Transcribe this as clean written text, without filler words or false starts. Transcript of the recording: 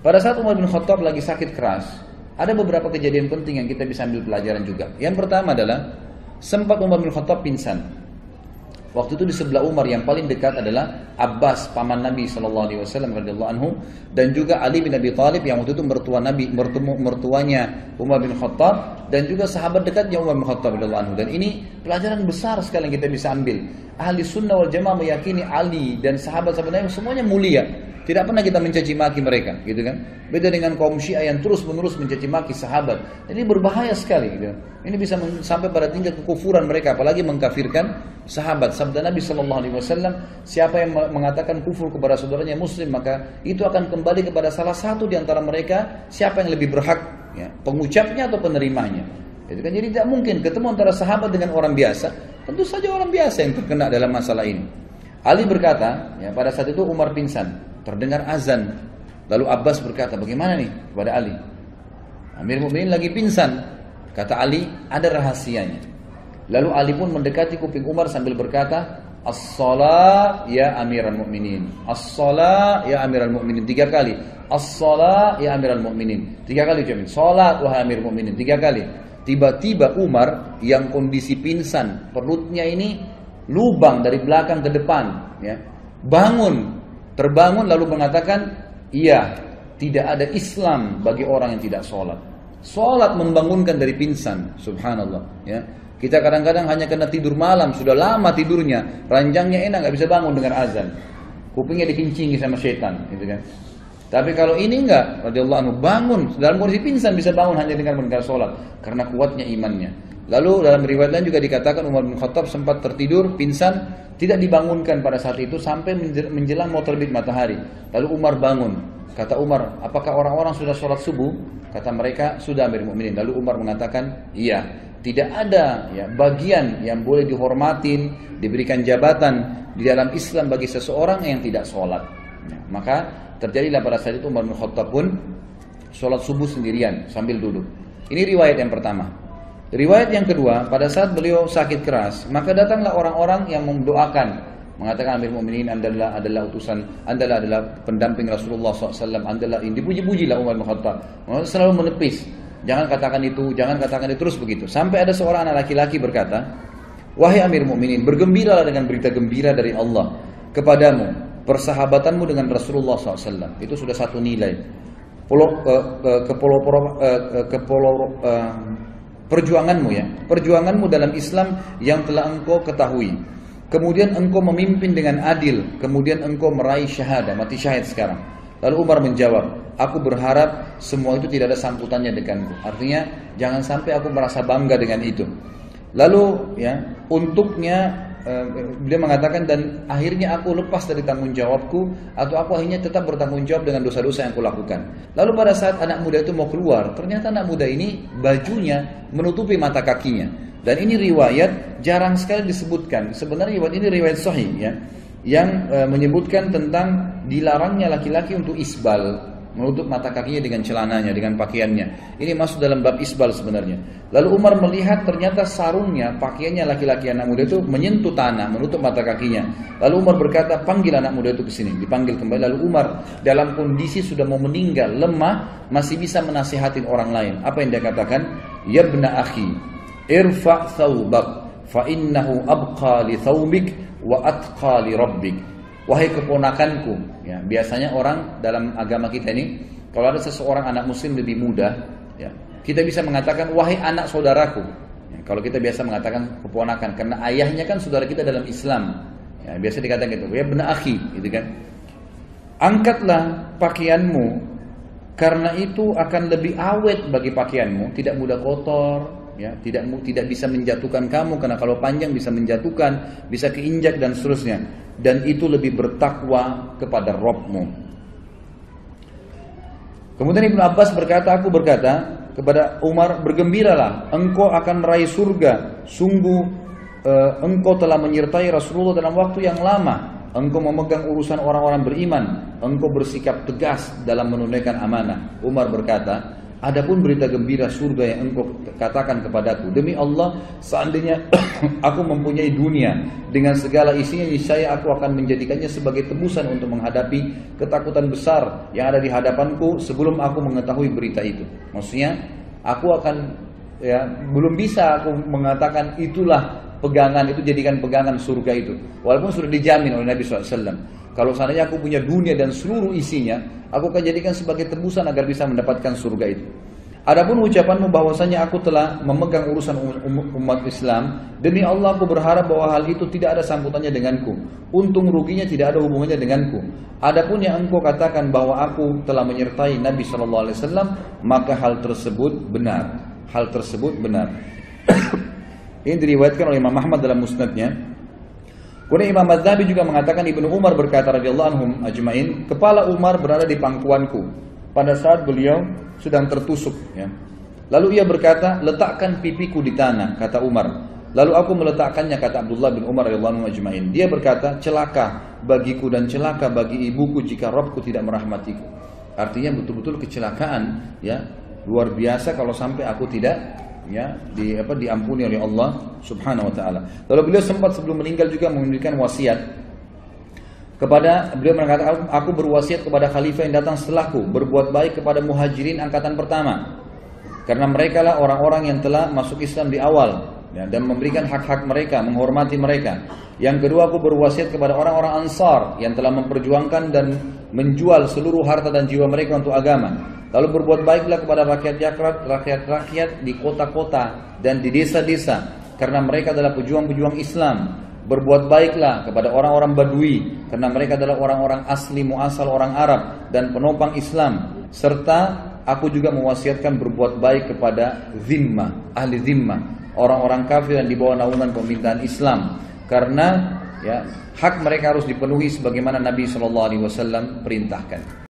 Pada saat Umar bin Khattab lagi sakit keras, ada beberapa kejadian penting yang kita bisa ambil pelajaran juga. Yang pertama adalah sempat Umar bin Khattab pingsan. Waktu itu di sebelah Umar yang paling dekat adalah Abbas, paman Nabi SAW radhiyallahu anhu, dan juga Ali bin Abi Thalib yang waktu itu mertuanya Umar bin Khattab, dan juga sahabat dekatnya Umar bin Khattab radhiyallahu anhu. Dan ini pelajaran besar sekali yang kita bisa ambil. Ahli sunnah wal jamaah meyakini Ali dan sahabat-sahabat Nabi semuanya mulia. Tidak pernah kita mencaci maki mereka, gitu kan? Beda dengan kaum Syiah yang terus-menerus mencaci maki sahabat. Ini berbahaya sekali, gitu. Ini bisa sampai pada tingkat kekufuran mereka, apalagi mengkafirkan sahabat. Sabda Nabi SAW, siapa yang mengatakan kufur kepada saudaranya Muslim, maka itu akan kembali kepada salah satu di antara mereka, siapa yang lebih berhak, ya, pengucapnya atau penerimanya. Gitu kan? Jadi tidak mungkin ketemu antara sahabat dengan orang biasa. Tentu saja orang biasa yang terkena dalam masalah ini. Ali berkata, ya, pada saat itu Umar pingsan. Terdengar azan. Lalu Abbas berkata, bagaimana nih kepada Ali? Amir Mu'minin lagi pingsan. Kata Ali, ada rahasianya. Lalu Ali pun mendekati kuping Umar sambil berkata, As-salat ya Amiral Mu'minin. As-salat ya Amiral Mu'minin. 3 kali. As-salat ya Amiral Mu'minin. 3 kali ucapin. Salat wahai Amir Mu'minin. 3 kali. Tiba-tiba Umar yang kondisi pingsan, perutnya ini lubang dari belakang ke depan, ya, terbangun lalu mengatakan, iya, tidak ada Islam bagi orang yang tidak sholat. Sholat membangunkan dari pingsan, subhanallah. Ya. Kita kadang-kadang hanya kena tidur malam, sudah lama tidurnya, ranjangnya enak, gak bisa bangun dengan azan. Kupingnya dikincingi sama setan, gitu kan. Tapi kalau ini enggak, radhiyallahu anhu, bangun, dalam kondisi pingsan bisa bangun hanya dengan mendengar sholat, karena kuatnya imannya. Lalu dalam riwayat lain juga dikatakan Umar bin Khattab sempat tertidur, pingsan, tidak dibangunkan pada saat itu sampai menjelang mau terbit matahari. Lalu Umar bangun. Kata Umar, apakah orang-orang sudah sholat subuh? Kata mereka, sudah Amir Mu'minin. Lalu Umar mengatakan, iya. Tidak ada, ya, bagian yang boleh dihormatin, diberikan jabatan di dalam Islam bagi seseorang yang tidak sholat. Nah, maka terjadilah pada saat itu Umar bin Khattab pun sholat subuh sendirian sambil duduk. Ini riwayat yang pertama. Riwayat yang kedua, pada saat beliau sakit keras, maka datanglah orang-orang yang mendoakan, mengatakan Amir Mu'minin, adalah utusan, adalah pendamping Rasulullah SAW, adalah ini, dipuji-pujilah Umar bin Khattab, selalu menepis, jangan katakan itu, terus begitu. Sampai ada seorang anak laki-laki berkata, wahai Amir Mu'minin, bergembiralah dengan berita gembira dari Allah kepadamu, persahabatanmu dengan Rasulullah SAW, itu sudah satu nilai. Perjuanganmu, ya, perjuanganmu dalam Islam yang telah engkau ketahui. Kemudian engkau memimpin dengan adil, kemudian engkau meraih syahadah, mati syahid sekarang. Lalu Umar menjawab, aku berharap semua itu tidak ada sambutannya denganku. Artinya jangan sampai aku merasa bangga dengan itu. Lalu, ya, untuknya beliau mengatakan, dan akhirnya aku lepas dari tanggung jawabku, atau aku akhirnya tetap bertanggung jawab dengan dosa-dosa yang aku lakukan. Lalu pada saat anak muda itu mau keluar, ternyata anak muda ini bajunya menutupi mata kakinya. Dan ini riwayat jarang sekali disebutkan. Sebenarnya riwayat ini riwayat sahih, ya, yang menyebutkan tentang dilarangnya laki-laki untuk isbal, menutup mata kakinya dengan celananya, dengan pakaiannya. Ini masuk dalam bab isbal sebenarnya. Lalu Umar melihat ternyata sarungnya, pakaiannya laki-laki anak muda itu menyentuh tanah, menutup mata kakinya. Lalu Umar berkata, panggil anak muda itu ke sini. Dipanggil kembali. Lalu Umar dalam kondisi sudah mau meninggal, lemah, masih bisa menasihatin orang lain. Apa yang dia katakan? Ya ibna akhi, irfa' thawbak, fa innahu abqa li thawbik wa atqa li rabbik. Wahai keponakanku, ya, biasanya orang dalam agama kita ini, kalau ada seseorang anak muslim lebih muda, ya, kita bisa mengatakan wahai anak saudaraku. Ya, kalau kita biasa mengatakan keponakan, karena ayahnya kan saudara kita dalam Islam. Ya, biasa dikatakan gitu, ya benar akhi, gitu kan. Angkatlah pakaianmu, karena itu akan lebih awet bagi pakaianmu, tidak mudah kotor, ya, tidak bisa menjatuhkan kamu, karena kalau panjang bisa menjatuhkan, bisa keinjak dan seterusnya. Dan itu lebih bertakwa kepada Rabbmu. Kemudian Ibnu Abbas berkata, aku berkata kepada Umar, bergembiralah, engkau akan meraih surga. Sungguh engkau telah menyertai Rasulullah dalam waktu yang lama. Engkau memegang urusan orang-orang beriman. Engkau bersikap tegas dalam menunaikan amanah. Umar berkata, Adapun berita gembira surga yang engkau katakan kepadaku, demi Allah, seandainya aku mempunyai dunia dengan segala isinya, niscaya aku akan menjadikannya sebagai tebusan untuk menghadapi ketakutan besar yang ada di hadapanku sebelum aku mengetahui berita itu. Maksudnya, aku akan, ya, belum bisa aku mengatakan itulah pegangan, itu jadikan pegangan surga itu. Walaupun sudah dijamin oleh Nabi SAW. Kalau seandainya aku punya dunia dan seluruh isinya, aku akan jadikan sebagai tebusan agar bisa mendapatkan surga itu. Adapun ucapanmu bahwasanya aku telah memegang urusan umat Islam, demi Allah aku berharap bahwa hal itu tidak ada sambutannya denganku. Untung ruginya tidak ada hubungannya denganku. Adapun yang engkau katakan bahwa aku telah menyertai Nabi SAW, maka hal tersebut benar. Hal tersebut benar. Ini diriwayatkan oleh Imam Ahmad dalam musnadnya. Kemudian Imam Az-Zahabi juga mengatakan, Ibnu Umar berkata radhiyallahu anhum ajmain, kepala Umar berada di pangkuanku pada saat beliau sedang tertusuk, ya. Lalu ia berkata, letakkan pipiku di tanah, kata Umar. Lalu aku meletakkannya, kata Abdullah bin Umar radhiyallahu anhu ajmain. Dia berkata, celaka bagiku dan celaka bagi ibuku jika Rabbku tidak merahmatiku. Artinya betul-betul kecelakaan, ya, luar biasa kalau sampai aku tidak, ya, diampuni oleh Allah Subhanahu wa taala. Lalu beliau sempat sebelum meninggal juga memberikan wasiat kepada, beliau mengatakan, aku berwasiat kepada khalifah yang datang setelahku, berbuat baik kepada muhajirin angkatan pertama, karena mereka lah orang-orang yang telah masuk Islam di awal, ya, dan memberikan hak-hak mereka, menghormati mereka. Yang kedua, aku berwasiat kepada orang-orang Ansar yang telah memperjuangkan dan menjual seluruh harta dan jiwa mereka untuk agama. Lalu berbuat baiklah kepada rakyat-rakyat di kota-kota dan di desa-desa, karena mereka adalah pejuang-pejuang Islam. Berbuat baiklah kepada orang-orang Badui, karena mereka adalah orang-orang asli muasal orang Arab dan penopang Islam. Serta aku juga mewasiatkan berbuat baik kepada zimmah, ahli zimmah, orang-orang kafir yang di bawah naungan pemerintahan Islam, karena, ya, hak mereka harus dipenuhi sebagaimana Nabi SAW perintahkan.